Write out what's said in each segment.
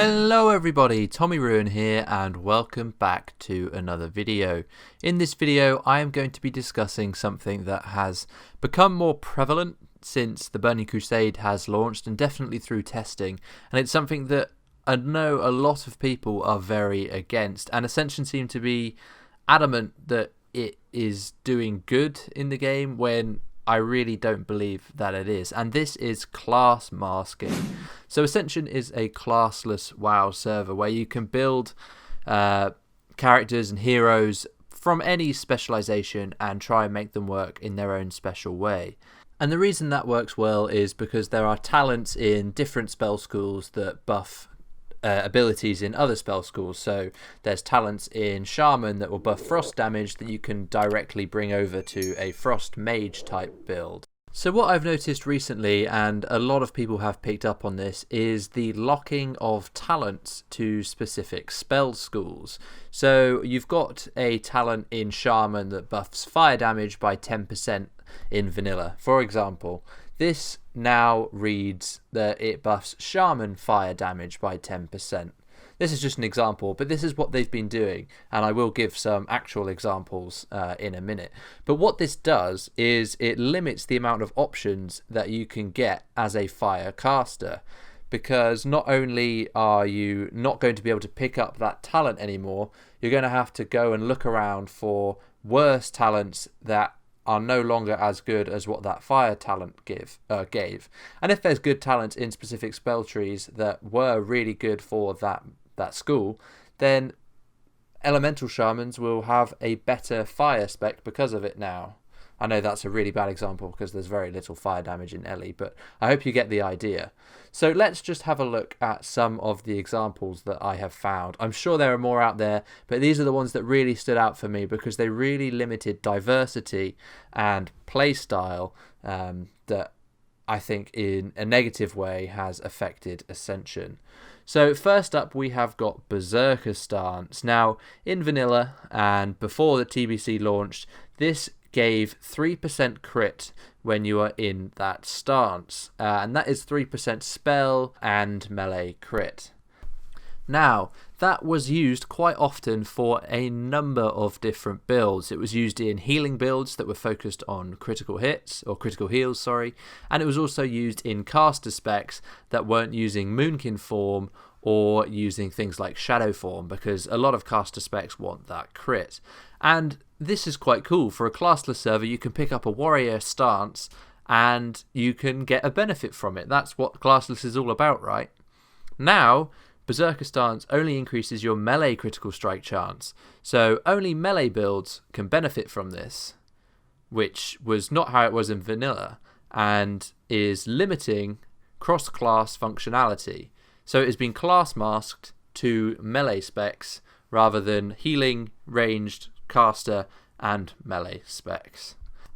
Hello everybody, Tommyruin here and welcome back to another video. In this video I am going to be discussing something that has become more prevalent since the Burning Crusade has launched and definitely through testing, and it's something that I know a lot of people are very against, and Ascension seem to be adamant that it is doing good in the game when I really don't believe that it is, and this is class masking. So Ascension is a classless WoW server where you can build characters and heroes from any specialization and try and make them work in their own special way. And the reason that works well is because there are talents in different spell schools that buff abilities in other spell schools. So there's talents in Shaman that will buff frost damage that you can directly bring over to a Frost Mage type build. So what I've noticed recently, and a lot of people have picked up on this, is the locking of talents to specific spell schools. So you've got a talent in Shaman that buffs fire damage by 10% in vanilla, for example. This now reads that it buffs Shaman fire damage by 10%. This is just an example, but this is what they've been doing, and I will give some actual examples in a minute. But what this does is it limits the amount of options that you can get as a fire caster, because not only are you not going to be able to pick up that talent anymore, you're going to have to go and look around for worse talents that are no longer as good as what that fire talent gave. And if there's good talents in specific spell trees that were really good for that school, then elemental shamans will have a better fire spec because of it now. I know that's a really bad example because there's very little fire damage in Ellie, but I hope you get the idea. So let's just have a look at some of the examples that I have found. I'm sure there are more out there, but these are the ones that really stood out for me because they really limited diversity and playstyle that I think in a negative way has affected Ascension. So first up we have got Berserker Stance. Now in vanilla and before the TBC launched, this gave 3% crit when you are in that stance, and that is 3% spell and melee crit. Now, that was used quite often for a number of different builds. It was used in healing builds that were focused on critical hits, or critical heals, sorry, and it was also used in caster specs that weren't using Moonkin form or using things like Shadow form, because a lot of caster specs want that crit. And this is quite cool. For a classless server, you can pick up a warrior stance and you can get a benefit from it. That's what classless is all about, right? Now, Berserker Stance only increases your melee critical strike chance, so only melee builds can benefit from this, which was not how it was in vanilla, and is limiting cross-class functionality. So it has been class masked to melee specs rather than healing, ranged, caster and melee specs.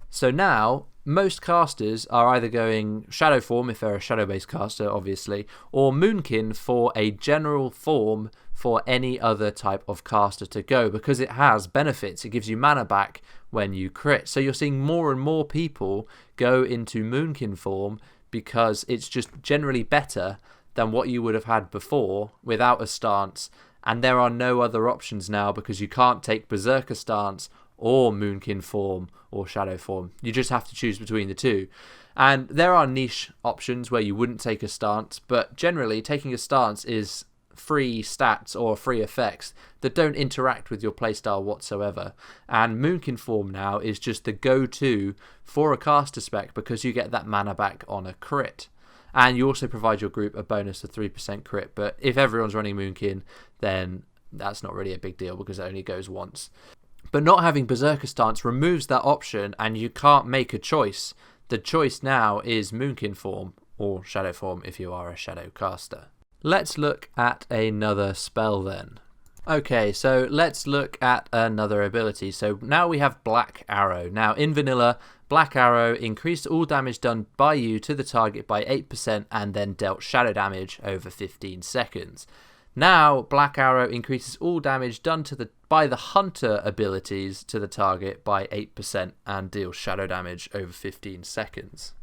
So now most casters are either going Shadow form if they're a shadow based caster obviously, or Moonkin for a general form for any other type of caster to go, because it has benefits. It gives you mana back when you crit. So you're seeing more and more people go into Moonkin form because it's just generally better than what you would have had before without a stance. And there are no other options now because you can't take Berserker Stance or Moonkin form or Shadow form. You just have to choose between the two. And there are niche options where you wouldn't take a stance, but generally taking a stance is free stats or free effects that don't interact with your playstyle whatsoever. And Moonkin form now is just the go-to for a caster spec because you get that mana back on a crit. And you also provide your group a bonus of 3% crit. But if everyone's running Moonkin, then that's not really a big deal because it only goes once. But not having Berserker Stance removes that option and you can't make a choice. The choice now is Moonkin form or Shadow form if you are a Shadow caster. Let's look at another spell then. Okay, so let's look at another ability. So now we have Black Arrow. Now in vanilla, Black Arrow increased all damage done by you to the target by 8% and then dealt shadow damage over 15 seconds. Now Black Arrow increases all damage done by the hunter abilities to the target by 8% and deals shadow damage over 15 seconds.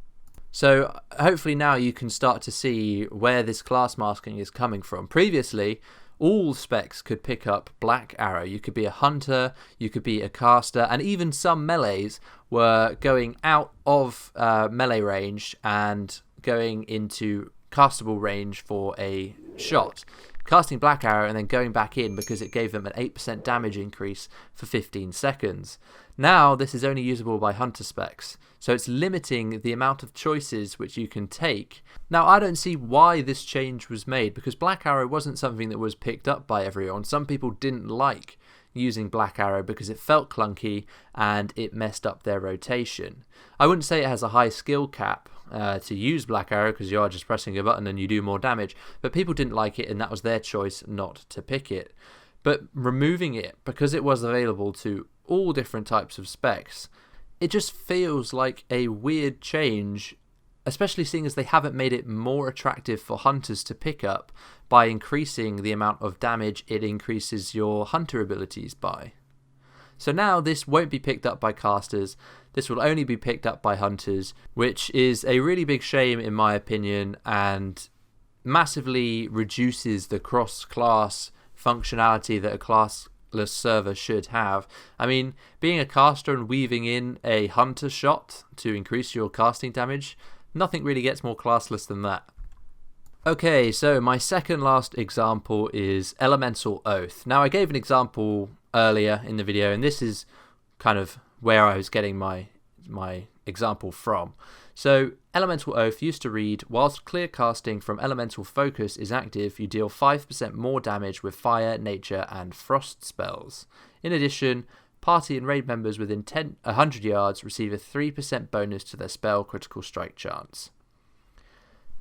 So hopefully now you can start to see where this class masking is coming from. Previously, all specs could pick up Black Arrow. You could be a hunter, you could be a caster, and even some melees were going out of melee range and going into castable range for a shot, casting Black Arrow and then going back in because it gave them an 8% damage increase for 15 seconds. Now this is only usable by hunter specs, so it's limiting the amount of choices which you can take. Now I don't see why this change was made, because Black Arrow wasn't something that was picked up by everyone. Some people didn't like using Black Arrow because it felt clunky and it messed up their rotation. I wouldn't say it has a high skill cap to use Black Arrow, because you are just pressing a button and you do more damage, but people didn't like it and that was their choice not to pick it. But removing it, because it was available to all different types of specs, it just feels like a weird change, especially seeing as they haven't made it more attractive for hunters to pick up by increasing the amount of damage it increases your hunter abilities by. So now this won't be picked up by casters, this will only be picked up by hunters, which is a really big shame in my opinion, and massively reduces the cross-class functionality that a classless server should have. I mean, being a caster and weaving in a hunter shot to increase your casting damage, nothing really gets more classless than that. Okay, so my second last example is Elemental Oath. Now I gave an example earlier in the video, and this is kind of where I was getting my example from. So Elemental Oath used to read, whilst clear casting from Elemental Focus is active, you deal 5% more damage with fire, nature and frost spells. In addition, party and raid members within 100 yards receive a 3% bonus to their spell critical strike chance.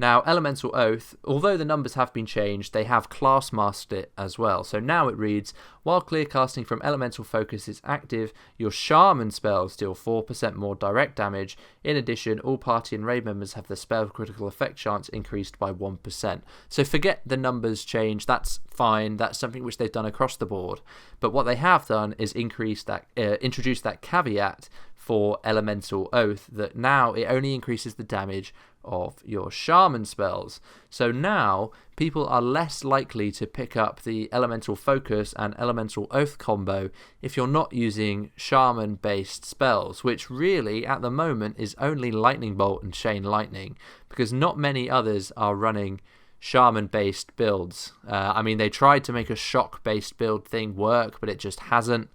Now, Elemental Oath, although the numbers have been changed, they have class masked it as well. So now it reads, while clear casting from Elemental Focus is active, your Shaman spells deal 4% more direct damage. In addition, all party and raid members have the spell critical effect chance increased by 1%. So forget the numbers change, that's fine, that's something which they've done across the board. But what they have done is introduce that caveat for Elemental Oath, that now it only increases the damage of your Shaman spells. So now people are less likely to pick up the Elemental Focus and Elemental Oath combo if you're not using Shaman based spells, which really at the moment is only Lightning Bolt and Chain Lightning, because not many others are running Shaman based builds. I mean, they tried to make a shock based build thing work, but it just hasn't.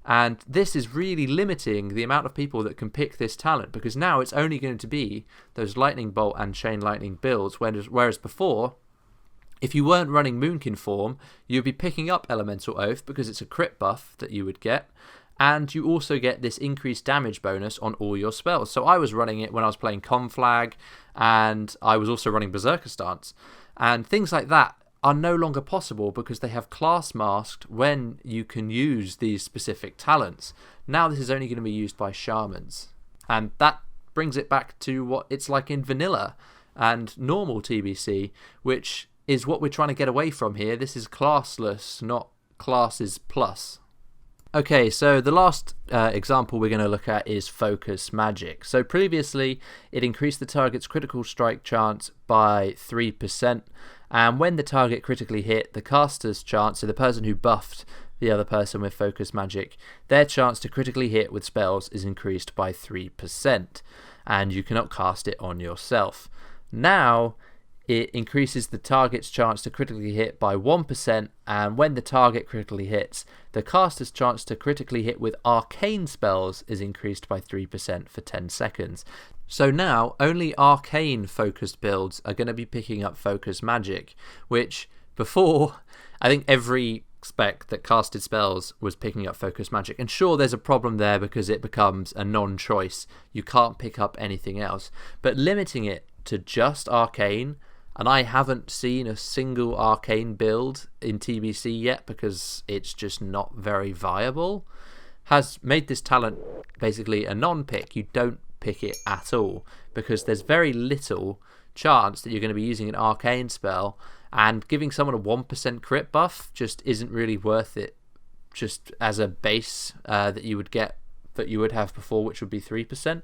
And this is really limiting the amount of people that can pick this talent, because now it's only going to be those Lightning Bolt and Chain Lightning builds, whereas before, if you weren't running Moonkin form, you'd be picking up Elemental Oath because it's a crit buff that you would get, and you also get this increased damage bonus on all your spells. So I was running it when I was playing Conflag, and I was also running Berserker Stance, and things like that are no longer possible because they have class masked when you can use these specific talents. Now this is only going to be used by shamans, and that brings it back to what it's like in vanilla and normal TBC, which is what we're trying to get away from here. This is classless, not classes plus. Okay, so the last example we're going to look at is Focus Magic. So previously it increased the target's critical strike chance by 3%, and when the target critically hit, the caster's chance, so the person who buffed the other person with Focus Magic, their chance to critically hit with spells is increased by 3%, and you cannot cast it on yourself. Now it increases the target's chance to critically hit by 1%, and when the target critically hits, the caster's chance to critically hit with arcane spells is increased by 3% for 10 seconds. So now only arcane focused builds are going to be picking up Focus Magic, which before I think every spec that casted spells was picking up Focus Magic. And sure, there's a problem there because it becomes a non-choice. You can't pick up anything else. But limiting it to just arcane, and I haven't seen a single arcane build in TBC yet because it's just not very viable, has made this talent basically a non-pick. You don't pick it at all because there's very little chance that you're going to be using an arcane spell, and giving someone a 1% crit buff just isn't really worth it just as a base that you would have before, which would be 3%.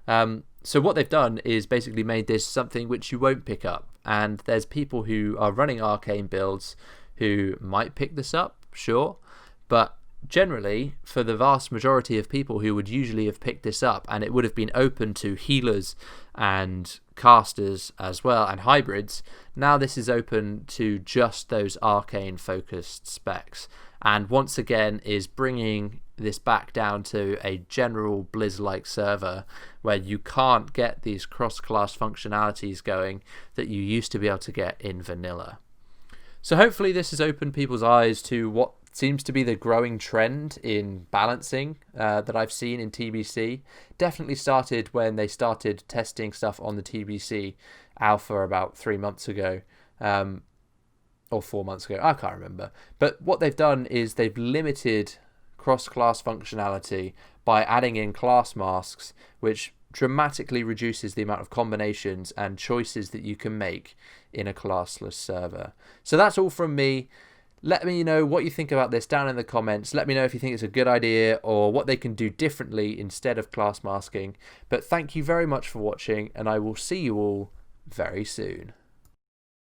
So what they've done is basically made this something which you won't pick up, and there's people who are running arcane builds who might pick this up, sure, but generally for the vast majority of people who would usually have picked this up, and it would have been open to healers and casters as well and hybrids, now this is open to just those arcane focused specs, and once again is bringing this back down to a general Blizz-like server where you can't get these cross-class functionalities going that you used to be able to get in vanilla. So hopefully this has opened people's eyes to what seems to be the growing trend in balancing that I've seen in TBC. Definitely started when they started testing stuff on the TBC alpha about 3 months ago. Or 4 months ago, I can't remember. But what they've done is they've limited cross-class functionality by adding in class masks, which dramatically reduces the amount of combinations and choices that you can make in a classless server. So that's all from me. Let me know what you think about this down in the comments. Let me know if you think it's a good idea or what they can do differently instead of class masking. But thank you very much for watching, and I will see you all very soon.